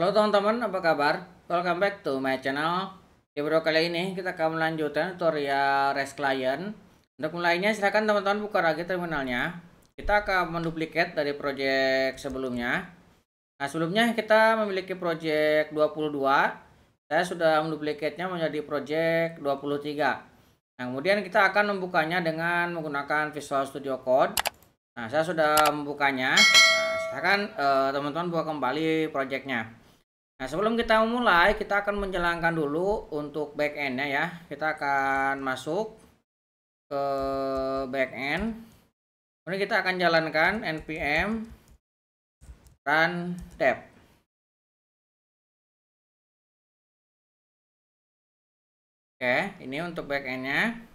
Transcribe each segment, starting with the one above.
Halo teman-teman, apa kabar? Welcome back to my channel. Di video kali ini kita akan melanjutkan tutorial REST Client. Untuk mulainya silakan teman-teman buka lagi terminalnya. Kita akan menduplikat dari project sebelumnya. Nah, sebelumnya kita memiliki project 22. Saya sudah menduplikatnya menjadi project 23. Nah, kemudian kita akan membukanya dengan menggunakan Visual Studio Code. Nah, saya sudah membukanya. Nah, silakan teman-teman buka kembali projectnya. Nah, sebelum kita memulai, kita akan menjalankan dulu untuk backend-nya ya. Kita akan masuk ke backend. Kemudian kita akan jalankan npm run dev. Oke, ini untuk backend-nya.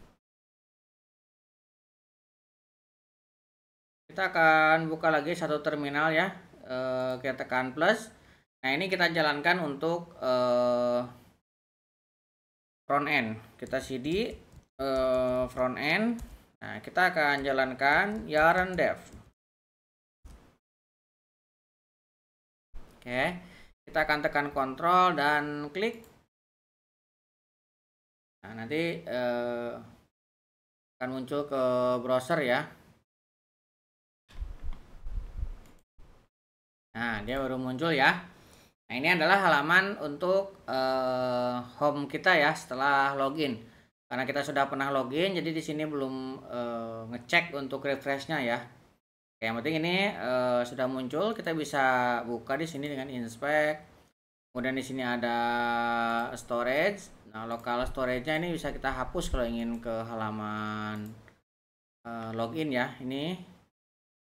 Kita akan buka lagi satu terminal ya. Kita tekan plus. Nah, ini kita jalankan untuk front end. Kita cd front end. Nah, kita akan jalankan yarn dev. Oke, kita akan tekan kontrol dan klik. Nah, nanti akan muncul ke browser ya. Nah, dia baru muncul ya. Nah, ini adalah halaman untuk home kita ya setelah login. Karena kita sudah pernah login, jadi di sini belum ngecek untuk refreshnya ya. Oke, yang penting ini sudah muncul, kita bisa buka di sini dengan inspect. Kemudian di sini ada storage. Nah, local storage-nya ini bisa kita hapus kalau ingin ke halaman login ya. Ini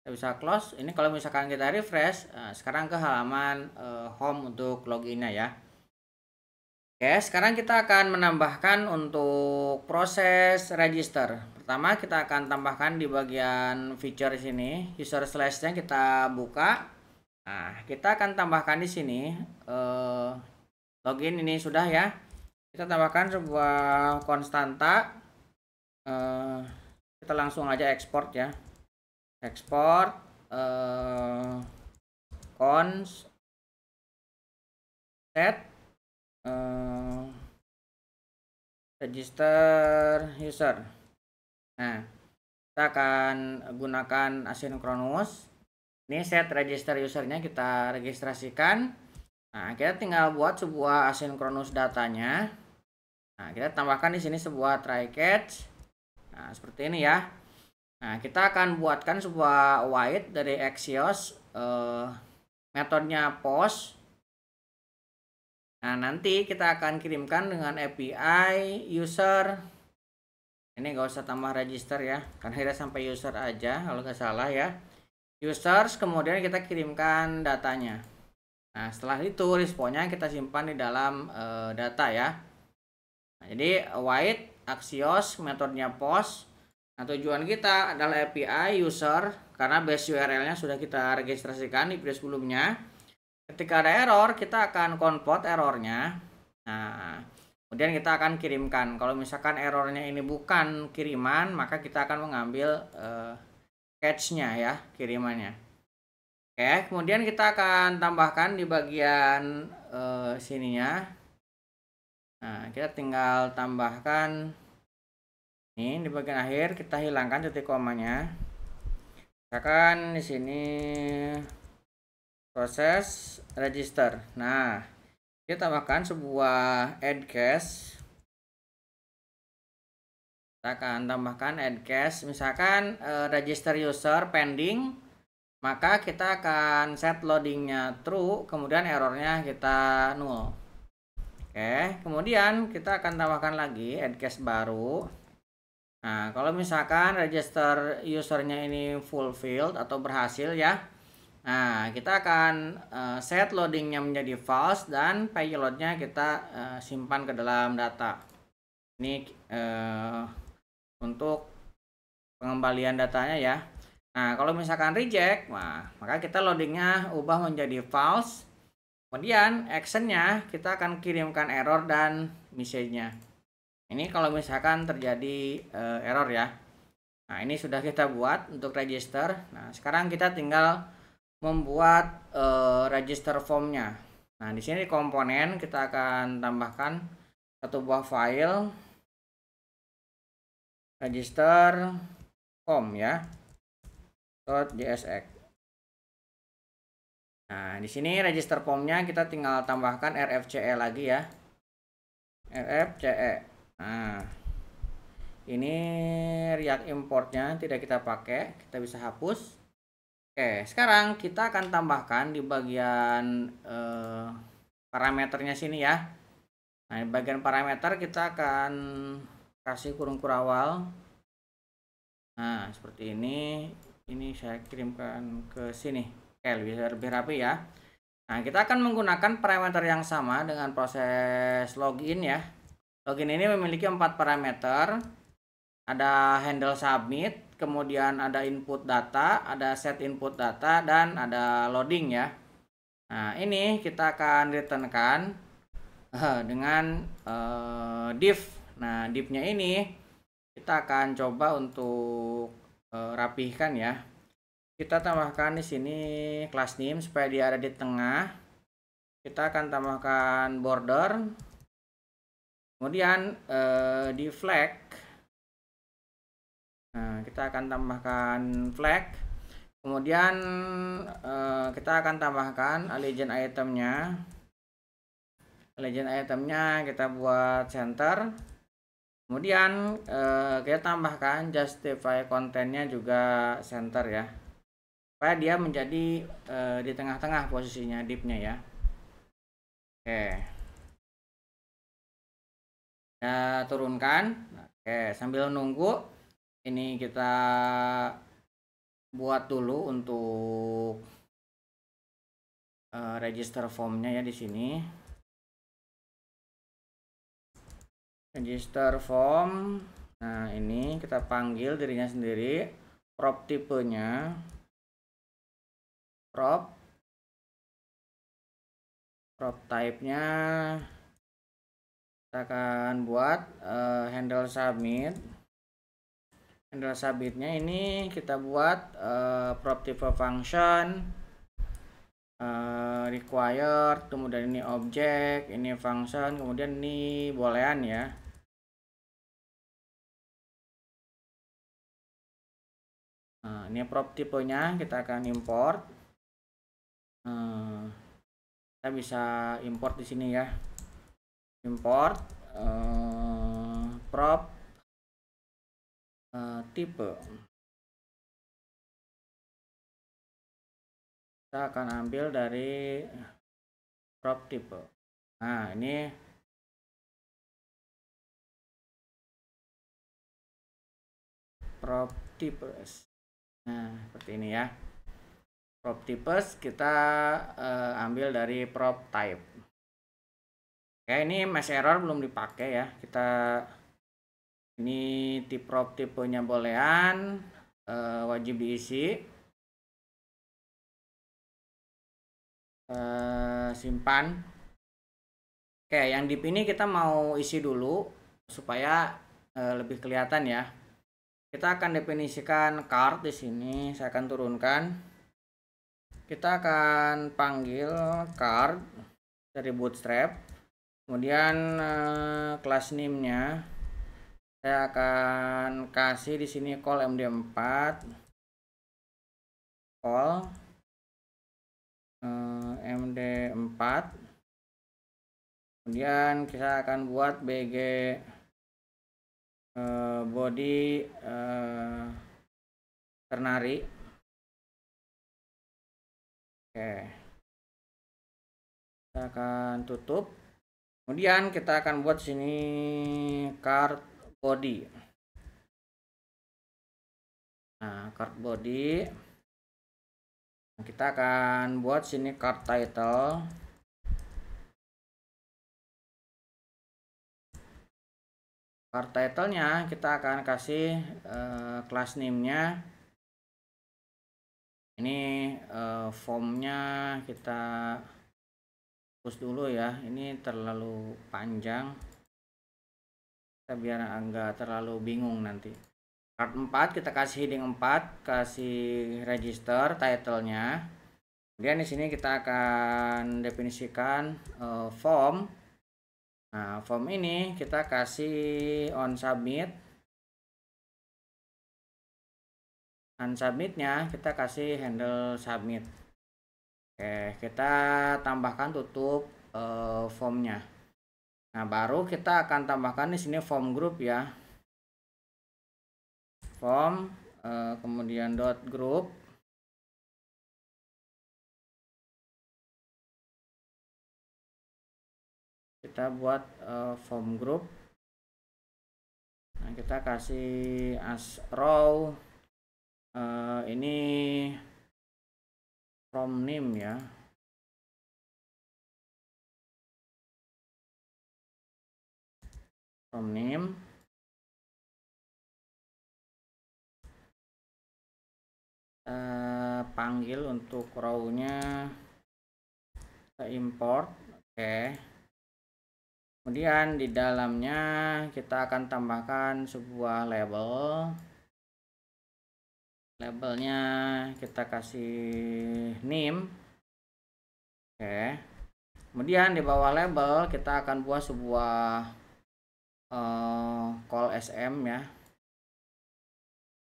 kita bisa close. Ini kalau misalkan kita refresh, sekarang ke halaman home untuk loginnya ya. Oke, sekarang kita akan menambahkan untuk proses register. Pertama kita akan tambahkan di bagian feature sini, user slash-nya kita buka. Nah, kita akan tambahkan di sini login ini sudah ya. Kita tambahkan sebuah konstanta. Kita langsung aja export ya. Export const set register user. Nah, kita akan gunakan asynchronous. Ini set register usernya kita registrasikan. Nah, kita tinggal buat sebuah asynchronous datanya. Nah, kita tambahkan di sini sebuah try catch. Nah, seperti ini ya. Nah, kita akan buatkan sebuah await dari Axios, metodenya post. Nah, nanti kita akan kirimkan dengan API user. Ini nggak usah tambah register ya, karena kita sampai user aja kalau nggak salah ya. Users, kemudian kita kirimkan datanya. Nah, setelah itu responnya kita simpan di dalam data ya. Nah, jadi await Axios, metodenya post. Nah, tujuan kita adalah API user karena base URL-nya sudah kita registrasikan di video sebelumnya. Ketika ada error, kita akan convert errornya. Nah, kemudian kita akan kirimkan. Kalau misalkan errornya ini bukan kiriman, maka kita akan mengambil catch-nya ya, kirimannya. Oke, kemudian kita akan tambahkan di bagian sininya. Nah, kita tinggal tambahkan ini di bagian akhir, kita hilangkan titik komanya. Misalkan di sini proses register. Nah, kita tambahkan sebuah add case. Kita akan tambahkan add case. Misalkan register user pending, maka kita akan set loadingnya true, kemudian errornya kita null. Oke, kemudian kita akan tambahkan lagi add case baru. Nah, kalau misalkan register usernya ini fulfilled atau berhasil ya. Nah, kita akan set loadingnya menjadi false dan payloadnya kita simpan ke dalam data. Ini untuk pengembalian datanya ya. Nah, kalau misalkan reject, maka kita loadingnya ubah menjadi false. Kemudian actionnya kita akan kirimkan error dan message-nya. Ini kalau misalkan terjadi error ya. Nah, ini sudah kita buat untuk register. Nah, sekarang kita tinggal membuat register form-nya. Nah, di sini komponen kita akan tambahkan satu buah file register form ya, .jsx. Nah, di sini register formnya kita tinggal tambahkan rfce lagi ya, rfce. Nah, ini React importnya tidak kita pakai, kita bisa hapus. Oke, sekarang kita akan tambahkan di bagian parameternya sini ya. Nah, di bagian parameter kita akan kasih kurung kurawal. Nah, seperti ini. Ini saya kirimkan ke sini. Oke, lebih rapi ya. Nah, kita akan menggunakan parameter yang sama dengan proses login ya. Login ini memiliki 4 parameter. Ada handle submit, kemudian ada input data, ada set input data, dan ada loading ya. Nah, ini kita akan returnkan dengan div. Nah, divnya ini kita akan coba untuk rapihkan ya. Kita tambahkan di sini class name supaya dia ada di tengah. Kita akan tambahkan border. Kemudian di flag, nah, kita akan tambahkan flag. Kemudian kita akan tambahkan allegiance itemnya. Allegiance itemnya kita buat center. Kemudian kita tambahkan justify kontennya juga center ya, supaya dia menjadi di tengah-tengah posisinya divnya ya. Oke, kita turunkan. Oke, sambil nunggu ini kita buat dulu untuk register formnya ya di sini. Register form. Nah, ini kita panggil dirinya sendiri. Prop tipenya. Prop type-nya kita akan buat handle submit. Handle submitnya ini kita buat prop type function, required, kemudian ini object, ini function, kemudian ini boolean ya. Nah, ini prop tipenya kita akan import. Kita bisa import di sini ya. Import prop tipe. Kita akan ambil dari prop tipe. Nah, ini prop types. Nah, seperti ini ya. Prop types kita ambil dari prop type. Oke, ini mesh error belum dipakai ya. Kita ini prop tipenya boolean, wajib diisi. Simpan. Oke, yang div ini kita mau isi dulu supaya lebih kelihatan ya. Kita akan definisikan card di sini. Saya akan turunkan. Kita akan panggil card dari bootstrap. Kemudian class name-nya saya akan kasih di sini call md4, call md4. Kemudian kita akan buat bg body ternary. Oke, kita akan tutup. Kemudian kita akan buat sini card body. Nah, card body. Kita akan buat sini card title. Card title-nya kita akan kasih class name-nya. Ini formnya kita hapus dulu ya, ini terlalu panjang, kita biar enggak terlalu bingung nanti. Card 4 kita kasih heading 4, kasih register title-nya. Kemudian di sini kita akan definisikan form. Nah, form ini kita kasih on submit. On submitnya kita kasih handle submit. Oke, kita tambahkan tutup formnya. Nah, baru kita akan tambahkan di sini form group ya. Form kemudian dot group. Kita buat form group. Nah, kita kasih as row ini from name ya. From name. Panggil untuk row-nya, kita import. Oke. Kemudian di dalamnya kita akan tambahkan sebuah label. Labelnya kita kasih name. Oke. Kemudian di bawah label kita akan buat sebuah call SM ya.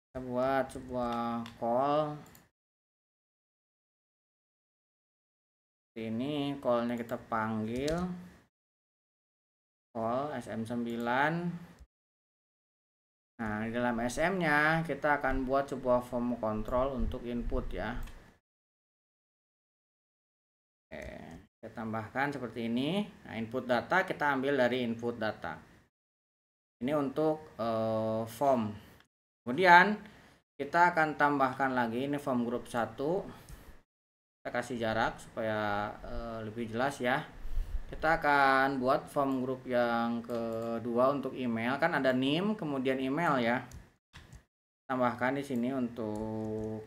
Kita buat sebuah call. Ini callnya kita panggil call SM9. Nah, di dalam SM nya kita akan buat sebuah form control untuk input ya. Oke, kita tambahkan seperti ini. Nah, input data kita ambil dari input data. Ini untuk form. Kemudian kita akan tambahkan lagi ini form group 1. Kita kasih jarak supaya lebih jelas ya. Kita akan buat form group yang kedua untuk email. Kan ada name kemudian email ya. Tambahkan di sini untuk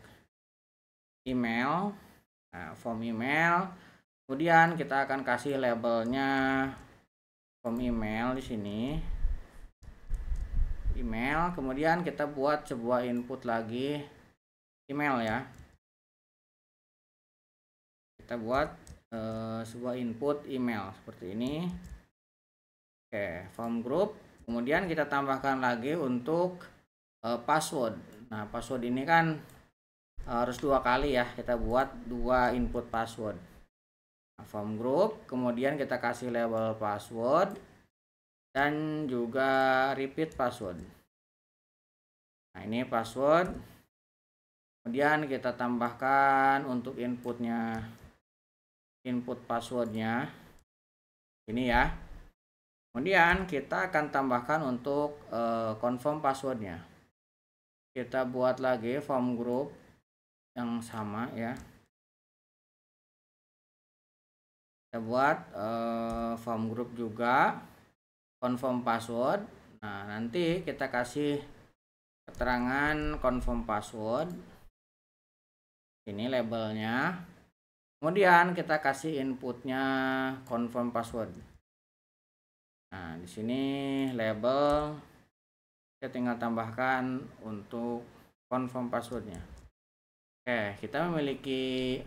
email. Nah, form email. Kemudian kita akan kasih labelnya form email di sini. Email. Kemudian kita buat sebuah input lagi email ya. Kita buat sebuah input email seperti ini. Oke, form group. Kemudian kita tambahkan lagi untuk password. Nah, password ini kan harus 2 kali ya. Kita buat 2 input password. Nah, form group. Kemudian kita kasih label password dan juga repeat password. Nah, ini password. Kemudian kita tambahkan untuk inputnya, input passwordnya ini ya. Kemudian kita akan tambahkan untuk confirm passwordnya. Kita buat lagi form group yang sama ya. Kita buat form group juga confirm password. Nah, nanti kita kasih keterangan confirm password. Ini labelnya. Kemudian kita kasih inputnya confirm password. Nah, di sini label kita tinggal tambahkan untuk confirm passwordnya. Oke, kita memiliki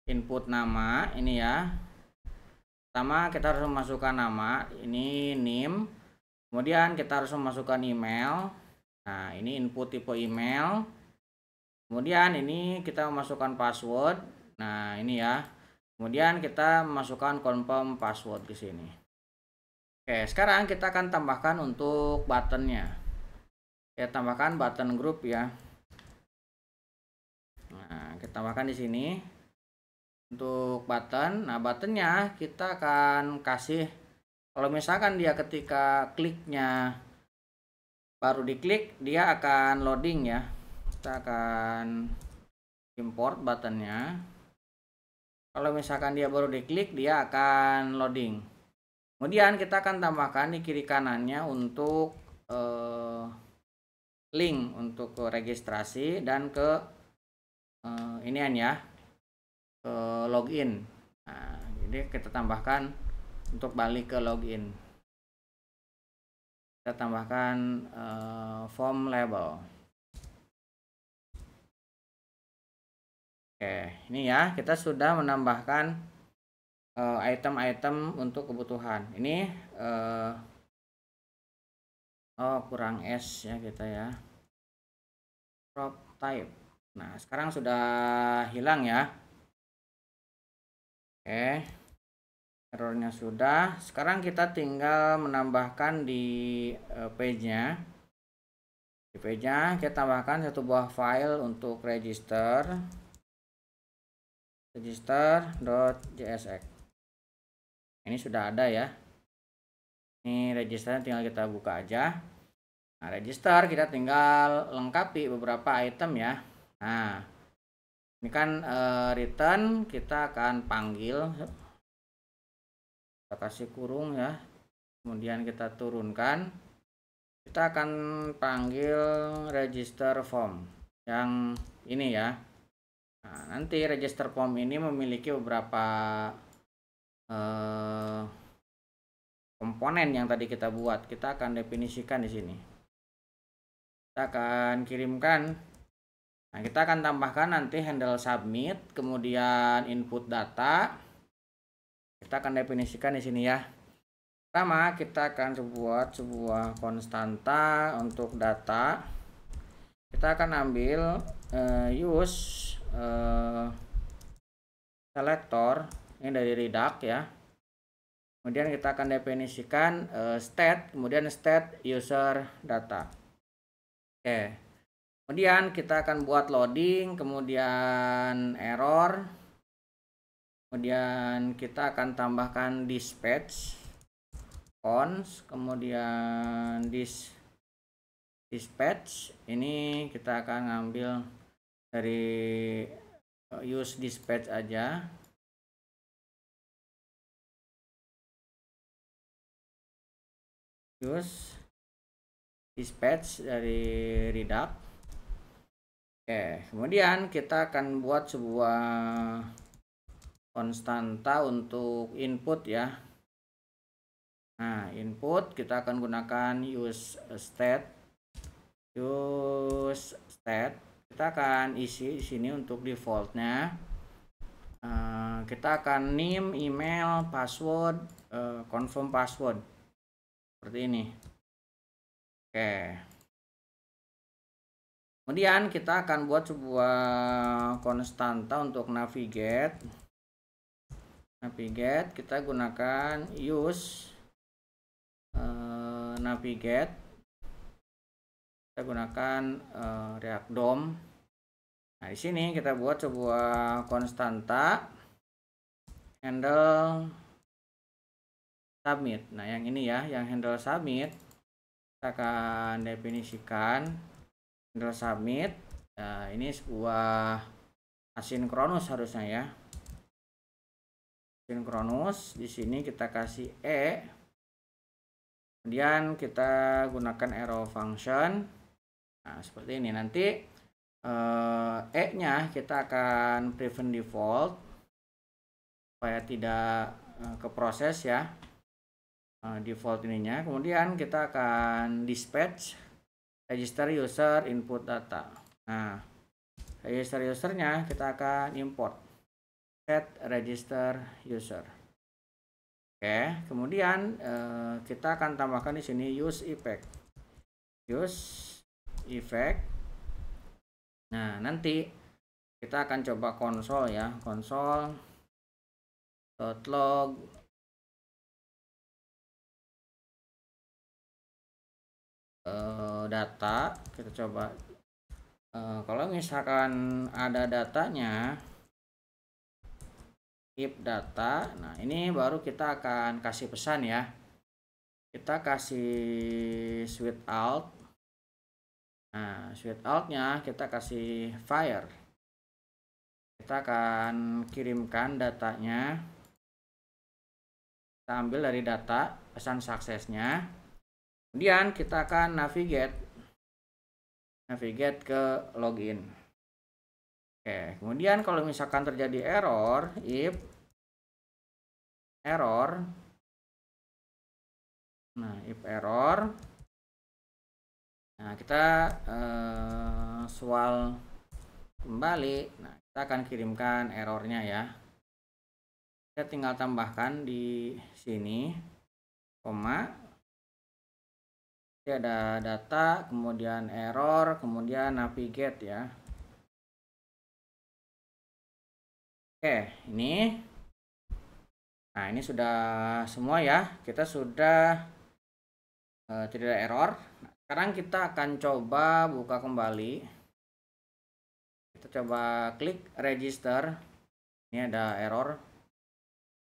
input nama ini ya. Pertama kita harus memasukkan nama, ini name. Kemudian kita harus memasukkan email. Nah, ini input tipe email. Kemudian ini kita memasukkan password. Nah, ini ya. Kemudian kita memasukkan confirm password di sini. Oke, sekarang kita akan tambahkan untuk buttonnya. Kita tambahkan button group ya. Nah, kita tambahkan di sini untuk button. Nah, buttonnya kita akan kasih, kalau misalkan dia ketika kliknya baru diklik, dia akan loading ya. Kita akan import buttonnya. Kalau misalkan dia baru diklik, dia akan loading. Kemudian kita akan tambahkan di kiri kanannya untuk link untuk ke registrasi dan ke inian ya, ke login. Nah, jadi kita tambahkan untuk balik ke login. Kita tambahkan form label. Oke, ini ya kita sudah menambahkan item-item untuk kebutuhan. Ini oh kurang S ya kita ya. Crop type. Nah, sekarang sudah hilang ya. Oke. Errornya sudah. Sekarang kita tinggal menambahkan di page-nya. Di page-nya kita tambahkan satu buah file untuk register.jsx. Ini sudah ada ya. Ini registernya tinggal kita buka aja. Nah, register kita tinggal lengkapi beberapa item ya. Nah, ini kan return kita akan panggil, kita kasih kurung ya, kemudian kita turunkan, kita akan panggil register form yang ini ya. Nah, nanti register form ini memiliki beberapa komponen yang tadi kita buat, kita akan definisikan di sini. Kita akan kirimkan. Nah, kita akan tambahkan nanti handle submit, kemudian input data. Kita akan definisikan di sini ya. Pertama, kita akan buat sebuah konstanta untuk data. Kita akan ambil use selector ini dari redact ya. Kemudian kita akan definisikan state, kemudian state user data. Oke. Kemudian kita akan buat loading, kemudian error. Kemudian kita akan tambahkan dispatch cons, kemudian dispatch ini kita akan ngambil dari use dispatch aja. Use dispatch dari redact. Oke, kemudian kita akan buat sebuah konstanta untuk input ya. Nah, input kita akan gunakan use state. Kita akan isi di sini untuk defaultnya. Kita akan name, email, password, confirm password seperti ini. Oke. Kemudian kita akan buat sebuah konstanta untuk navigate. Kita gunakan use navigate. Kita gunakan React DOM. Nah, di sini kita buat sebuah konstanta handle submit. Nah, yang ini ya, yang handle submit kita akan definisikan handle submit. Nah, ini sebuah asinkronus harusnya ya. Asinkronus, di sini kita kasih e. Kemudian kita gunakan arrow function. Nah, seperti ini. Nanti e-nya kita akan prevent default supaya tidak keproses ya default ininya. Kemudian kita akan dispatch register user input data. Nah, register usernya kita akan import set register user. Oke, kemudian kita akan tambahkan di sini use effect. Nah, nanti kita akan coba konsol ya, console.log data. Kita coba kalau misalkan ada datanya, if data. Nah, ini baru kita akan kasih pesan ya. Kita kasih switch out. Nah, switch outnya kita kasih fire. Kita akan kirimkan datanya. Kita ambil dari data pesan suksesnya. Kemudian kita akan navigate ke login. Oke, kemudian kalau misalkan terjadi error, if error. Nah, if error. Nah, kita soal kembali. Nah, kita akan kirimkan errornya ya. Kita tinggal tambahkan di sini koma, jadi ada data, kemudian error, kemudian navigate ya. Oke, ini nah ini sudah semua ya, kita sudah tidak ada error. Nah, sekarang kita akan coba buka kembali, kita coba klik register. Ini ada error,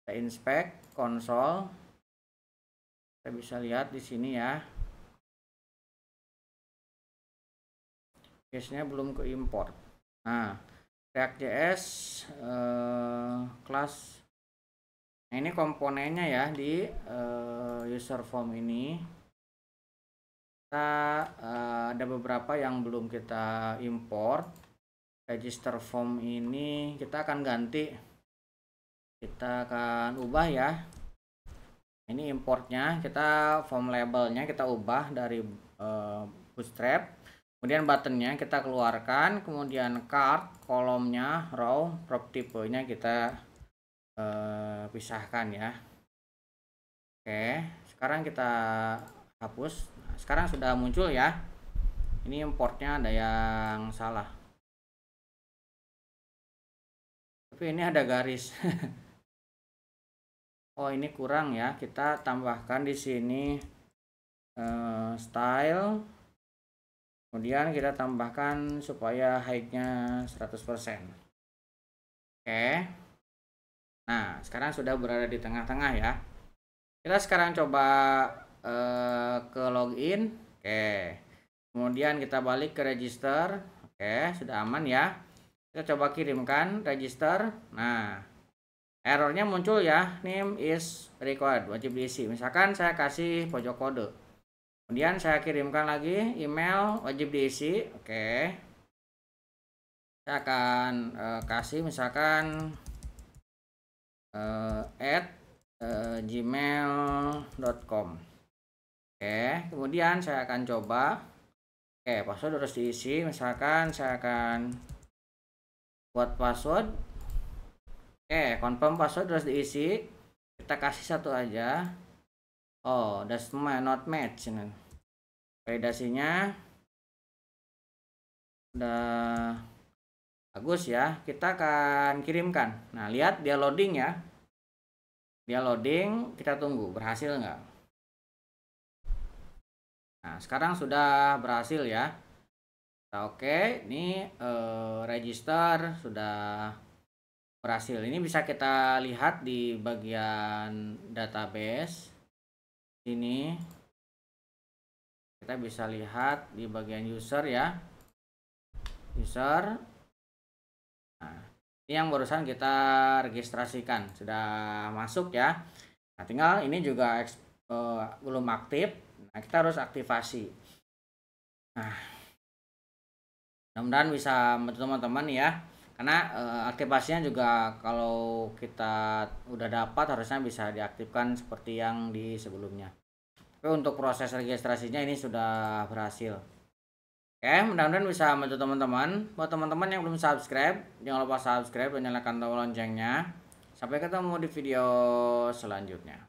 kita inspect console, kita bisa lihat di sini ya, case-nya belum ke import. Nah, React.js kelas, nah ini komponennya ya di user form ini. Kita ada beberapa yang belum kita import. Register form ini kita akan ganti, kita akan ubah ya. Ini importnya, kita form labelnya kita ubah dari Bootstrap, kemudian buttonnya kita keluarkan, kemudian card, kolomnya, row, prop tipenya kita pisahkan ya. Oke, sekarang kita hapus. Nah, sekarang sudah muncul ya. Ini importnya ada yang salah, tapi ini ada garis. Oh, ini kurang ya, kita tambahkan di sini style, kemudian kita tambahkan supaya height-nya 100%. Oke, nah sekarang sudah berada di tengah-tengah ya. Kita sekarang coba ke login. Oke, kemudian kita balik ke register. Oke, sudah aman ya. Kita coba kirimkan register. Nah, errornya muncul ya, name is required, wajib diisi. Misalkan saya kasih pojok kode, kemudian saya kirimkan lagi email, wajib diisi. Oke, saya akan kasih misalkan at gmail.com. Oke, kemudian saya akan coba. Oke, password harus diisi. Misalkan saya akan buat password. Oke, confirm password harus diisi. Kita kasih satu aja. Oh, that's not match. Validasinya udah bagus ya. Kita akan kirimkan. Nah, lihat dia loading ya. Dia loading, kita tunggu berhasil nggak. Nah, sekarang sudah berhasil ya. Nah, oke, ini register sudah berhasil. Ini bisa kita lihat di bagian database. Ini kita bisa lihat di bagian user ya. User. Nah, ini yang barusan kita registrasikan sudah masuk ya. Nah, tinggal ini juga belum aktif. Nah, kita harus aktivasi. Nah, mudah-mudahan bisa membantu teman-teman ya. Karena aktivasinya juga kalau kita udah dapat harusnya bisa diaktifkan seperti yang di sebelumnya. Tapi untuk proses registrasinya ini sudah berhasil. Oke, mudah-mudahan bisa membantu teman-teman. Buat teman-teman yang belum subscribe, jangan lupa subscribe dan nyalakan tombol loncengnya. Sampai ketemu di video selanjutnya.